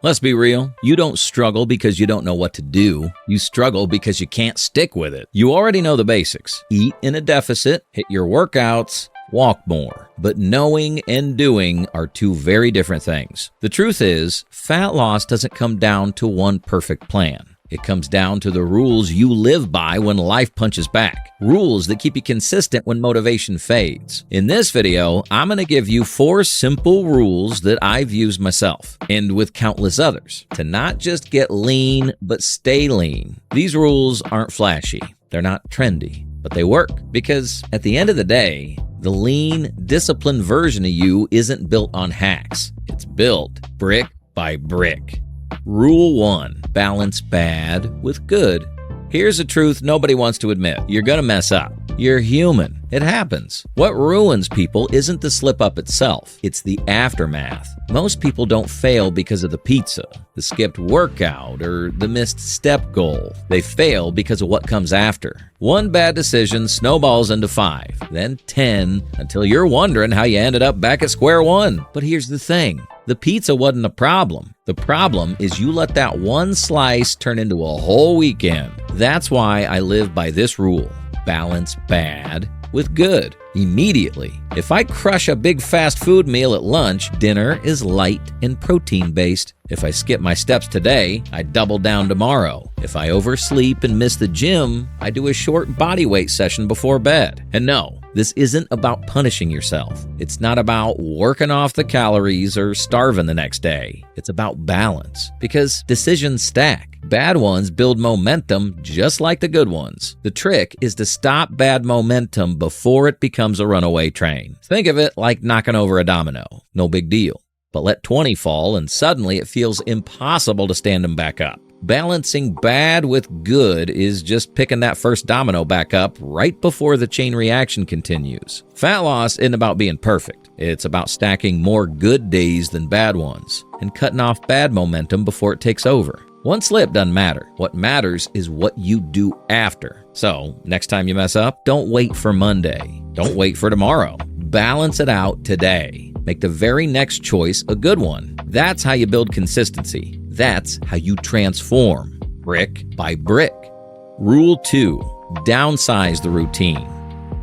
Let's be real. You don't struggle because you don't know what to do. You struggle because you can't stick with it. You already know the basics. Eat in a deficit, hit your workouts, walk more. But knowing and doing are two very different things. The truth is, fat loss doesn't come down to one perfect plan. It comes down to the rules you live by when life punches back. Rules that keep you consistent when motivation fades. In this video, I'm going to give you 4 simple rules that I've used myself, and with countless others, to not just get lean, but stay lean. These rules aren't flashy. They're not trendy, but they work. Because at the end of the day, the lean, disciplined version of you isn't built on hacks. It's built brick by brick. Rule 1, balance bad with good. Here's a truth nobody wants to admit. You're gonna mess up. You're human. It happens. What ruins people isn't the slip up itself. It's the aftermath. Most people don't fail because of the pizza, the skipped workout, or the missed step goal. They fail because of what comes after. One bad decision snowballs into 5, then 10, until you're wondering how you ended up back at square one. But here's the thing. The pizza wasn't a problem. The problem is you let that one slice turn into a whole weekend. That's why I live by this rule. Balance bad with good immediately. If I crush a big fast food meal at lunch, dinner is light and protein-based. If I skip my steps today, I double down tomorrow. If I oversleep and miss the gym, I do a short body weight session before bed. And no, this isn't about punishing yourself. It's not about working off the calories or starving the next day. It's about balance, because decisions stack. Bad ones build momentum just like the good ones. The trick is to stop bad momentum before it becomes a runaway train. Think of it like knocking over a domino. No big deal. But let 20 fall and suddenly it feels impossible to stand them back up. Balancing bad with good is just picking that first domino back up right before the chain reaction continues. Fat loss isn't about being perfect. It's about stacking more good days than bad ones and cutting off bad momentum before it takes over. One slip doesn't matter. What matters is what you do after. So, next time you mess up, don't wait for Monday. Don't wait for tomorrow. Balance it out today. Make the very next choice a good one. That's how you build consistency. That's how you transform, brick by brick. Rule 2, downsize the routine.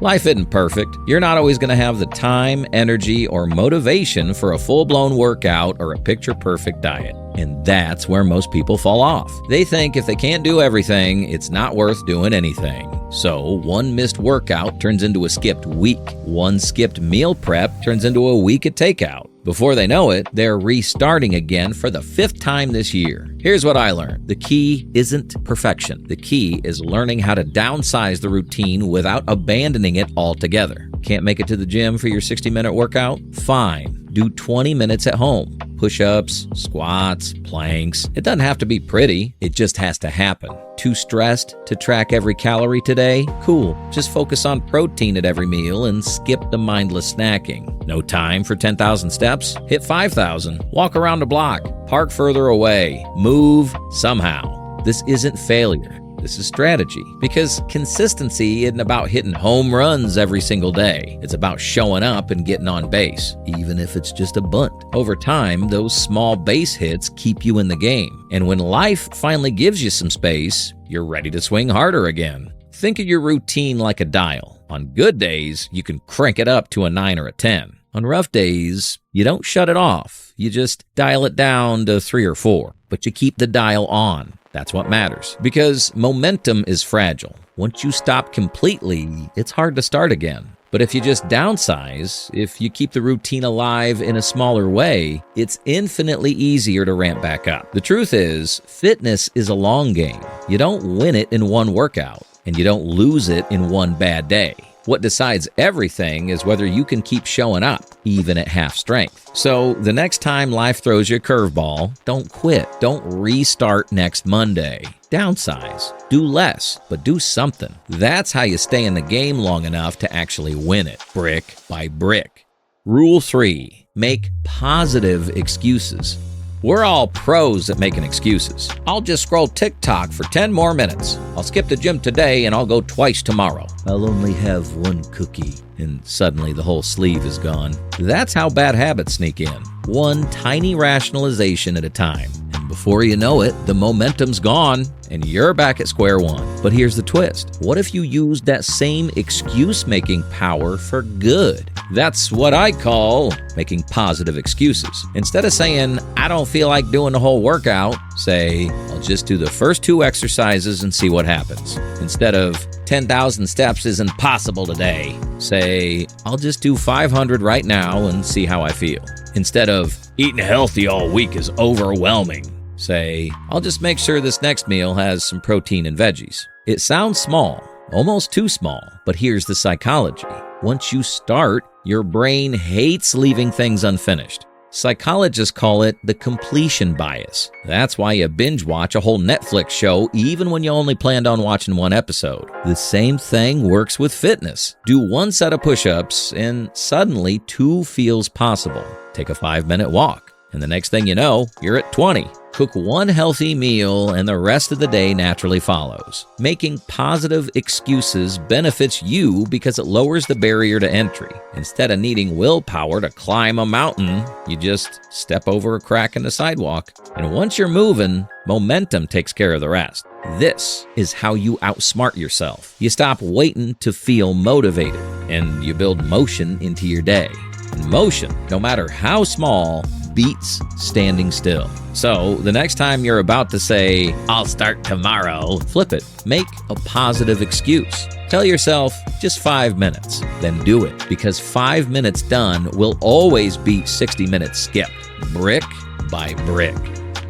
Life isn't perfect. You're not always going to have the time, energy, or motivation for a full-blown workout or a picture-perfect diet. And that's where most people fall off. They think if they can't do everything, it's not worth doing anything. So one missed workout turns into a skipped week. One skipped meal prep turns into a week at takeout. Before they know it, they're restarting again for the 5th time this year. Here's what I learned. The key isn't perfection. The key is learning how to downsize the routine without abandoning it altogether. Can't make it to the gym for your 60-minute workout? Fine. Do 20 minutes at home. Push-ups, squats, planks. It doesn't have to be pretty. It just has to happen. Too stressed to track every calorie today? Cool. Just focus on protein at every meal and skip the mindless snacking. No time for 10,000 steps? Hit 5,000. Walk around the block. Park further away. Move somehow. This isn't failure. This is strategy, because consistency isn't about hitting home runs every single day. It's about showing up and getting on base, even if it's just a bunt. Over time, those small base hits keep you in the game. And when life finally gives you some space, you're ready to swing harder again. Think of your routine like a dial. On good days, you can crank it up to a 9 or a 10. On rough days, you don't shut it off. You just dial it down to 3 or 4, but you keep the dial on. That's what matters, because momentum is fragile. Once you stop completely, it's hard to start again. But if you just downsize, if you keep the routine alive in a smaller way, it's infinitely easier to ramp back up. The truth is, fitness is a long game. You don't win it in one workout, and you don't lose it in one bad day. What decides everything is whether you can keep showing up, even at half strength. So the next time life throws you a curveball, don't quit. Don't restart next Monday. Downsize. Do less, but do something. That's how you stay in the game long enough to actually win it, brick by brick. Rule 3, make positive excuses. We're all pros at making excuses. I'll just scroll TikTok for 10 more minutes. I'll skip the gym today and I'll go twice tomorrow. I'll only have 1 cookie. And suddenly the whole sleeve is gone. That's how bad habits sneak in. One tiny rationalization at a time. Before you know it, the momentum's gone and you're back at square one. But here's the twist. What if you used that same excuse-making power for good? That's what I call making positive excuses. Instead of saying, I don't feel like doing the whole workout, say, I'll just do the first 2 exercises and see what happens. Instead of 10,000 steps isn't possible today, say, I'll just do 500 right now and see how I feel. Instead of eating healthy all week is overwhelming, say, I'll just make sure this next meal has some protein and veggies. It sounds small, almost too small, but here's the psychology. Once you start, your brain hates leaving things unfinished. Psychologists call it the completion bias. That's why you binge watch a whole Netflix show even when you only planned on watching 1 episode. The same thing works with fitness. Do 1 set of push-ups and suddenly 2 feels possible. Take a 5-minute walk, and the next thing you know, you're at 20. Cook 1 healthy meal and the rest of the day naturally follows. Making positive excuses benefits you because it lowers the barrier to entry. Instead of needing willpower to climb a mountain, you just step over a crack in the sidewalk. And once you're moving, momentum takes care of the rest. This is how you outsmart yourself. You stop waiting to feel motivated, and you build motion into your day. And motion, no matter how small, beats standing still. So the next time you're about to say, I'll start tomorrow, flip it. Make a positive excuse. Tell yourself just 5 minutes, then do it, because 5 minutes done will always beat 60 minutes skipped, brick by brick.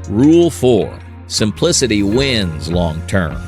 Rule 4, simplicity wins long term.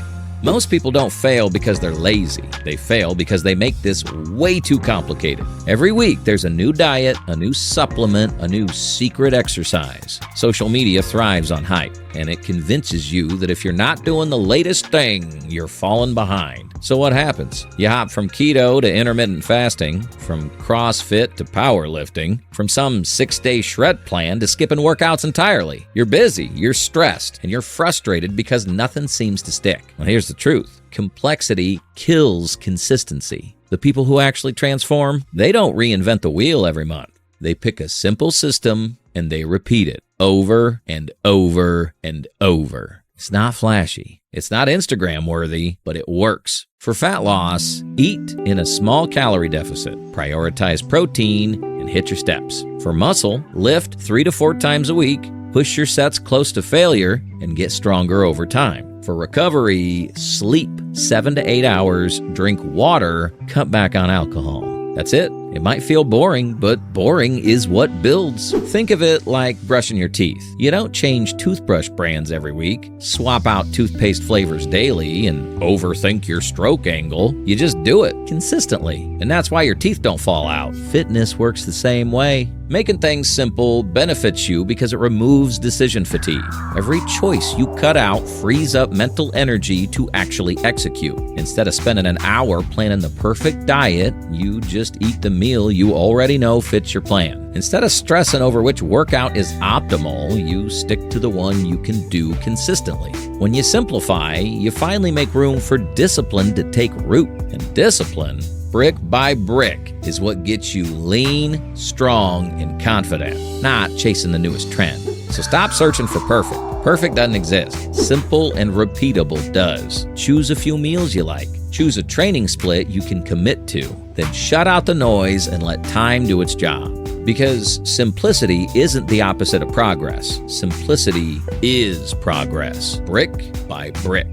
Most people don't fail because they're lazy. They fail because they make this way too complicated. Every week, there's a new diet, a new supplement, a new secret exercise. Social media thrives on hype, and it convinces you that if you're not doing the latest thing, you're falling behind. So what happens? You hop from keto to intermittent fasting, from CrossFit to powerlifting, from some 6-day shred plan to skipping workouts entirely. You're busy, you're stressed, and you're frustrated because nothing seems to stick. Well, here's the truth. Complexity kills consistency. The people who actually transform, they don't reinvent the wheel every month. They pick a simple system and they repeat it over and over and over. It's not flashy. It's not Instagram worthy, but it works. For fat loss, eat in a small calorie deficit. Prioritize protein and hit your steps. For muscle, lift 3 to 4 times a week. Push your sets close to failure and get stronger over time. For recovery, sleep 7 to 8 hours, drink water, cut back on alcohol. That's it. It might feel boring, but boring is what builds. Think of it like brushing your teeth. You don't change toothbrush brands every week, swap out toothpaste flavors daily, and overthink your stroke angle. You just do it consistently, and that's why your teeth don't fall out. Fitness works the same way. Making things simple benefits you because it removes decision fatigue. Every choice you cut out frees up mental energy to actually execute. Instead of spending an hour planning the perfect diet, you just eat the meal you already know fits your plan. Instead of stressing over which workout is optimal, you stick to the one you can do consistently. When you simplify, you finally make room for discipline to take root. And discipline, brick by brick, is what gets you lean, strong, and confident, not chasing the newest trend. So stop searching for perfect. Perfect doesn't exist. Simple and repeatable does. Choose a few meals you like. Choose a training split you can commit to. Then shut out the noise and let time do its job. Because simplicity isn't the opposite of progress. Simplicity is progress, brick by brick.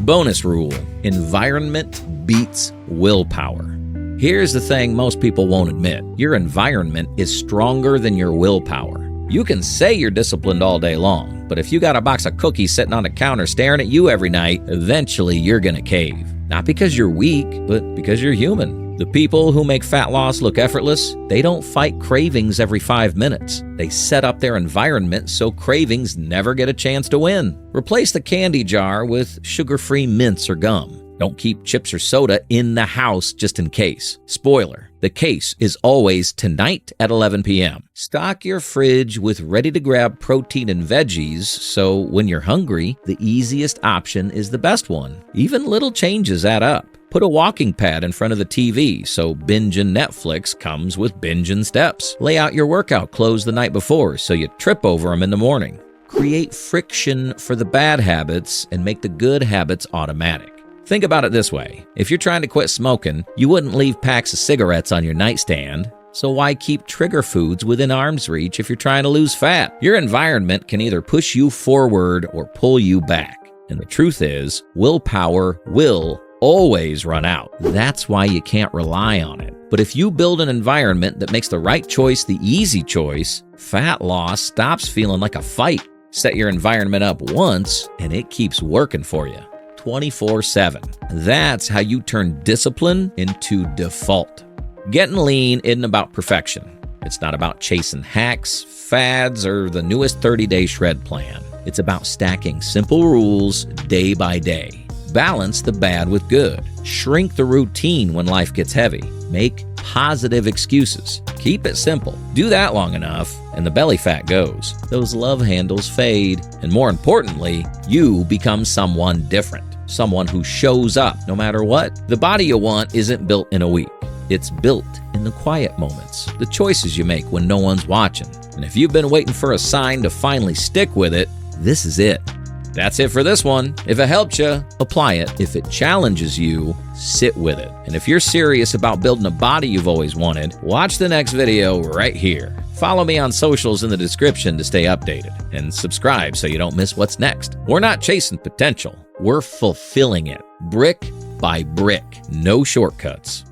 Bonus rule: environment beats willpower. Here's the thing most people won't admit. Your environment is stronger than your willpower. You can say you're disciplined all day long, but if you got a box of cookies sitting on the counter staring at you every night, eventually you're gonna cave. Not because you're weak, but because you're human. The people who make fat loss look effortless, they don't fight cravings every 5 minutes. They set up their environment so cravings never get a chance to win. Replace the candy jar with sugar-free mints or gum. Don't keep chips or soda in the house just in case. Spoiler: the case is always tonight at 11 p.m. Stock your fridge with ready-to-grab protein and veggies, so when you're hungry, the easiest option is the best one. Even little changes add up. Put a walking pad in front of the TV so binging Netflix comes with binging steps. Lay out your workout clothes the night before so you trip over them in the morning. create friction for the bad habits and make the good habits automatic. Think about it this way. If you're trying to quit smoking, you wouldn't leave packs of cigarettes on your nightstand. So why keep trigger foods within arm's reach if you're trying to lose fat? Your environment can either push you forward or pull you back. And the truth is, willpower will always run out. That's why you can't rely on it. But if you build an environment that makes the right choice the easy choice, fat loss stops feeling like a fight. Set your environment up once, and it keeps working for you 24/7. That's how you turn discipline into default. Getting lean isn't about perfection. It's not about chasing hacks, fads, or the newest 30-day shred plan. It's about stacking simple rules day by day. Balance the bad with good. Shrink the routine when life gets heavy. Make positive excuses. Keep it simple. Do that long enough, and the belly fat goes. Those love handles fade. And more importantly, you become someone different. Someone who shows up no matter what. The body you want isn't built in a week. It's built in the quiet moments, the choices you make when no one's watching. And if you've been waiting for a sign to finally stick with it, this is it. That's it for this one. If it helped you, apply it. If it challenges you, sit with it. And if you're serious about building a body you've always wanted, watch the next video right here. Follow me on socials in the description to stay updated. And subscribe so you don't miss what's next. We're not chasing potential. We're fulfilling it. Brick by brick. No shortcuts.